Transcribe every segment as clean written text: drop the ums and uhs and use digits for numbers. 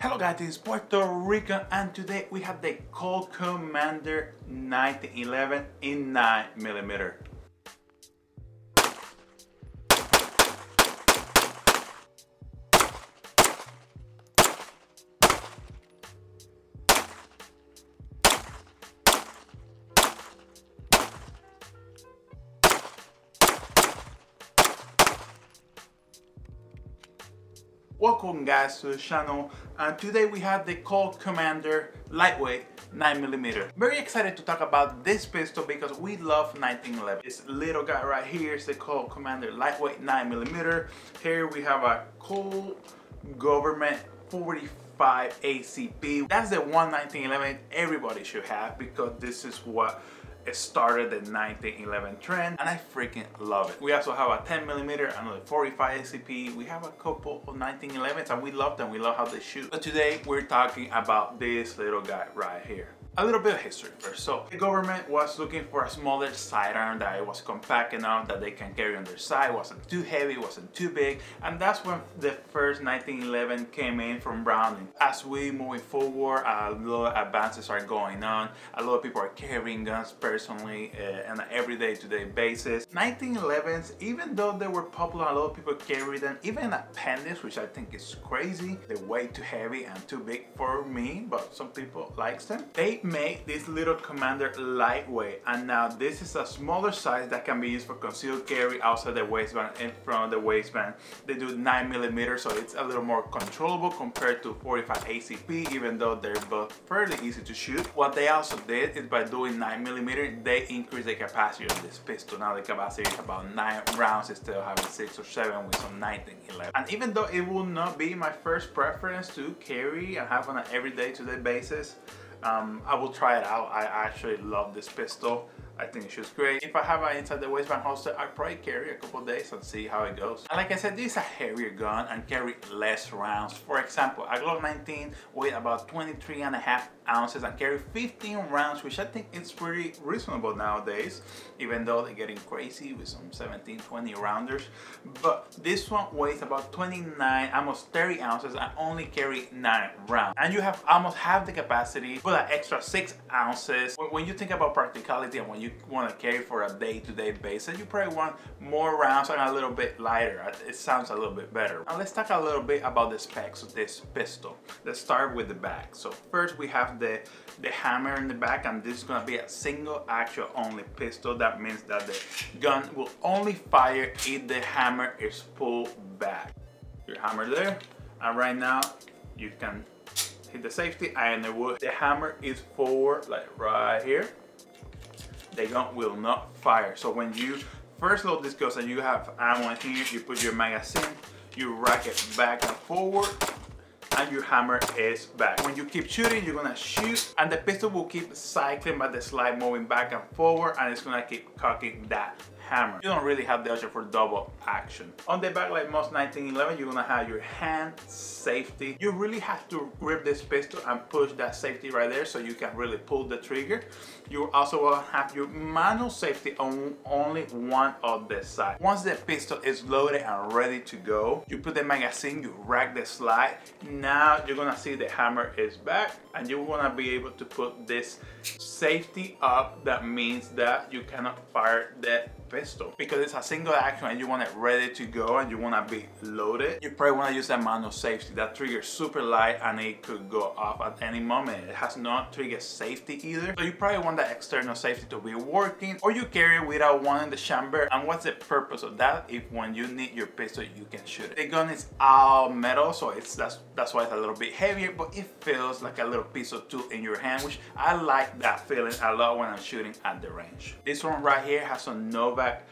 Hello guys, this is Puerto Rico and today we have the Colt Commander 1911 in 9mm. Welcome guys to the channel, and today we have the Colt Commander Lightweight 9mm. Very excited to talk about this pistol because we love 1911. This little guy right here is the Colt Commander Lightweight 9mm. Here we have a Colt Government 45 ACP. That's the one 1911 everybody should have because this is what it started the 1911 trend, and I freaking love it. We also have a 10mm, another 45 ACP. We have a couple of 1911s and we love them. We love how they shoot. But today we're talking about this little guy right here. A little bit of history first. So the government was looking for a smaller sidearm that it was compact enough that they can carry on their side. It wasn't too heavy, it wasn't too big, and that's when the first 1911 came in from Browning. As we moving forward, a lot of advances are going on. A lot of people are carrying guns personally on an everyday to-day basis. 1911s, even though they were popular, a lot of people carry them. Even in appendix, which I think is crazy. They're way too heavy and too big for me, but some people likes them. They make this little Commander lightweight, and now this is a smaller size that can be used for concealed carry outside the waistband, in front of the waistband. They do 9mm, so it's a little more controllable compared to 45 ACP, even though they're both fairly easy to shoot. What they also did is by doing 9mm, they increased the capacity of this pistol. Now the capacity is about 9 rounds instead of having 6 or 7 with some 1911. And even though it will not be my first preference to carry and have on an everyday to day basis, I will try it out. I actually love this pistol. I think it shoots great. If I have an inside the waistband holster, I'll probably carry a couple days and see how it goes. And like I said, this is a heavier gun and carry less rounds. For example, a Glock 19 weigh about 23.5 ounces and carry 15 rounds, which I think is pretty reasonable nowadays, even though they're getting crazy with some 17, 20 rounders. But this one weighs about 29, almost 30 ounces and only carry 9 rounds. And you have almost half the capacity for that extra 6 ounces. When you think about practicality and when you want to carry for a day-to-day basis, you probably want more rounds and a little bit lighter. It sounds a little bit better. Now let's talk a little bit about the specs of this pistol. Let's start with the back. So first we have the hammer in the back, and this is going to be a single actual only pistol. That means that the gun will only fire if the hammer is pulled back. Your hammer there, and right now you can hit the safety and it will. The hammer is forward, like right here. The gun will not fire. So when you first load this gun and you have ammo in here, you put your magazine, you rack it back and forward, and your hammer is back. When you keep shooting, you're gonna shoot and the pistol will keep cycling by the slide, moving back and forward, and it's gonna keep cocking that hammer. You don't really have the option for double action. On the back, like most 1911, you're gonna have your hand safety. You really have to grip this pistol and push that safety right there so you can really pull the trigger. You also will have your manual safety on only one of the sides. Once the pistol is loaded and ready to go, you put the magazine, you rack the slide. Now you're gonna see the hammer is back and you're gonna be able to put this safety up. That means that you cannot fire the pistol because it's a single action and you want it ready to go and you want to be loaded. You probably want to use that manual safety. That trigger is super light and it could go off at any moment. It has no trigger safety either, so you probably want that external safety to be working, or you carry it without one in the chamber. And what's the purpose of that? If when you need your pistol, you can shoot it. The gun is all metal, so that's why it's a little bit heavier, but it feels like a little piece of tool in your hand, which I like that feeling a lot when I'm shooting at the range. This one right here has some Novak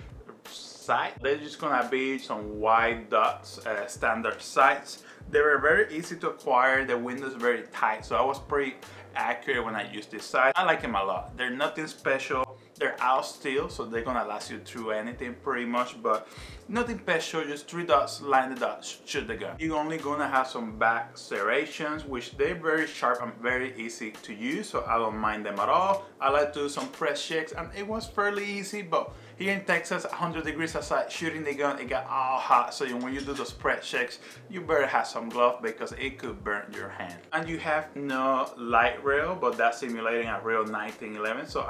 sight. They're just gonna be some white dots, standard sights. They were very easy to acquire. The windows very tight, so I was pretty accurate when I used this sight. I like them a lot. They're nothing special. They're out steel, so they're gonna last you through anything pretty much, but nothing special. Just 3 dots, line the dots, shoot the gun. You're only gonna have some back serrations, which they're very sharp and very easy to use, so I don't mind them at all. I like to do some press checks and it was fairly easy, but Here in Texas, 100 degrees outside, shooting the gun, it got all hot. So when you do those spread checks, you better have some gloves because it could burn your hand. And you have no light rail, but that's simulating a real 1911. So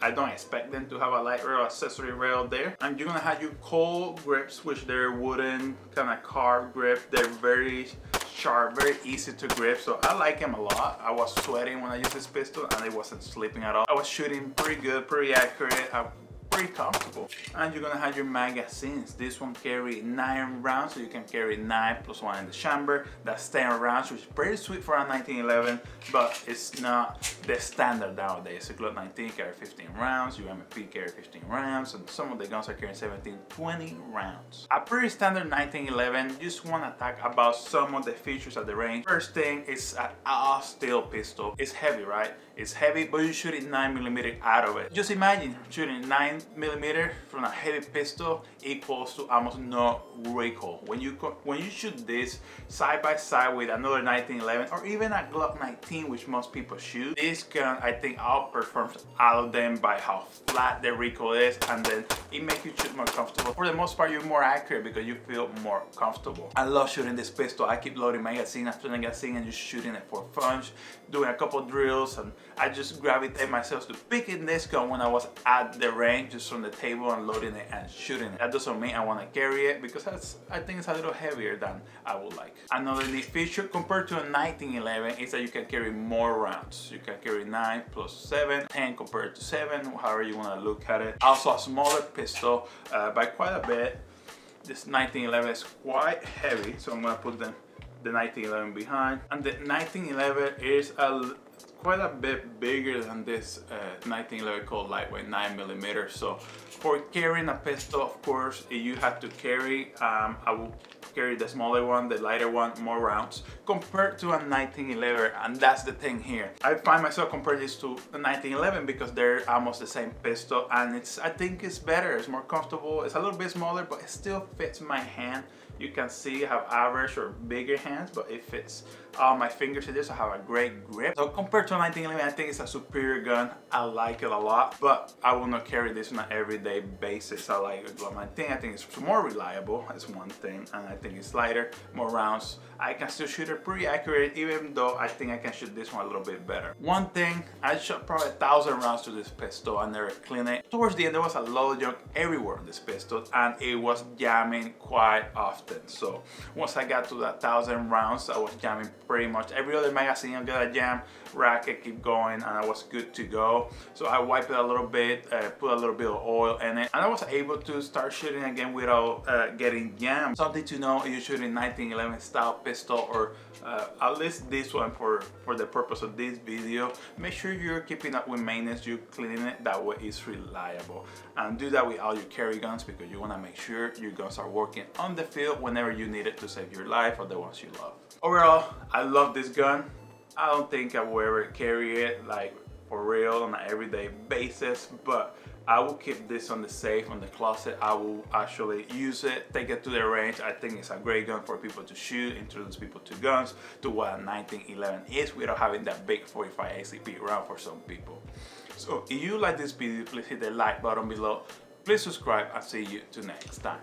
I don't expect them to have a light rail accessory rail there. And you're gonna have your Colt grips, which they're wooden kind of carved grip. They're very sharp, very easy to grip, so I like them a lot. I was sweating when I used this pistol and it wasn't slipping at all. I was shooting pretty good, pretty accurate, pretty comfortable. And you're gonna have your magazines. This one carry 9 rounds, so you can carry 9 plus 1 in the chamber. That's 10 rounds, which is pretty sweet for a 1911, but it's not the standard nowadays. A Glock 19 carry 15 rounds, your M&P carry 15 rounds, and some of the guns are carrying 17, 20 rounds. A pretty standard 1911, just wanna talk about some of the features at the range. First thing is an all-steel pistol. It's heavy, right? It's heavy, but you shoot it 9mm out of it. Just imagine shooting 9mm from a heavy pistol equals to almost no recoil. When you shoot this side by side with another 1911 or even a Glock 19, which most people shoot, this gun I think outperforms all of them by how flat the recoil is, and then it makes you shoot more comfortable. For the most part, you're more accurate because you feel more comfortable. I love shooting this pistol. I keep loading magazine after magazine and just shooting it for fun, doing a couple drills, and I just gravitate myself to picking this gun when I was at the range, just from the table and loading it and shooting it. That doesn't mean I want to carry it because I think it's a little heavier than I would like. Another neat feature compared to a 1911 is that you can carry more rounds. You can carry 9 plus 7, 10 compared to 7, however you want to look at it. Also a smaller pistol by quite a bit. This 1911 is quite heavy, so I'm going to put the 1911 behind. And the 1911 is quite a bit bigger than this 1911 Colt Lightweight 9mm. So for carrying a pistol, of course, you have to carry, I will carry the smaller one, the lighter one, more rounds compared to a 1911, and that's the thing here. I find myself comparing this to the 1911 because they're almost the same pistol, and I think it's better, it's more comfortable, it's a little bit smaller, but it still fits my hand. You can see I have average or bigger hands, but it fits all my fingers in this. I have a great grip. So compared to a 1911, I think it's a superior gun. I like it a lot, but I will not carry this on an everyday basis. I like it. Glock 19. I think it's more reliable. That's one thing, and I think it's lighter, more rounds. I can still shoot it pretty accurate, even though I think I can shoot this one a little bit better. One thing, I shot probably 1,000 rounds to this pistol. I never cleaned it. Towards the end, there was a lot of junk everywhere on this pistol, and it was jamming quite often. So once I got to that 1,000 rounds, I was jamming pretty much every other magazine. I got a jam racket, keep going, and I was good to go. So I wiped it a little bit, put a little bit of oil in it, and I was able to start shooting again without getting jammed. Something to know if you're shooting 1911 style pistol, or at least this one for the purpose of this video, make sure you're keeping up with maintenance, you're cleaning it, that way it's reliable. And do that with all your carry guns because you want to make sure your guns are working on the field whenever you need it to save your life or the ones you love. Overall, I love this gun. I don't think I will ever carry it like for real on an everyday basis, but I will keep this on the safe, on the closet. I will actually use it, take it to the range. I think it's a great gun for people to shoot, introduce people to guns, to what a 1911 is without having that big 45 ACP round for some people. So if you like this video, please hit the like button below. Please subscribe. I'll see you till next time.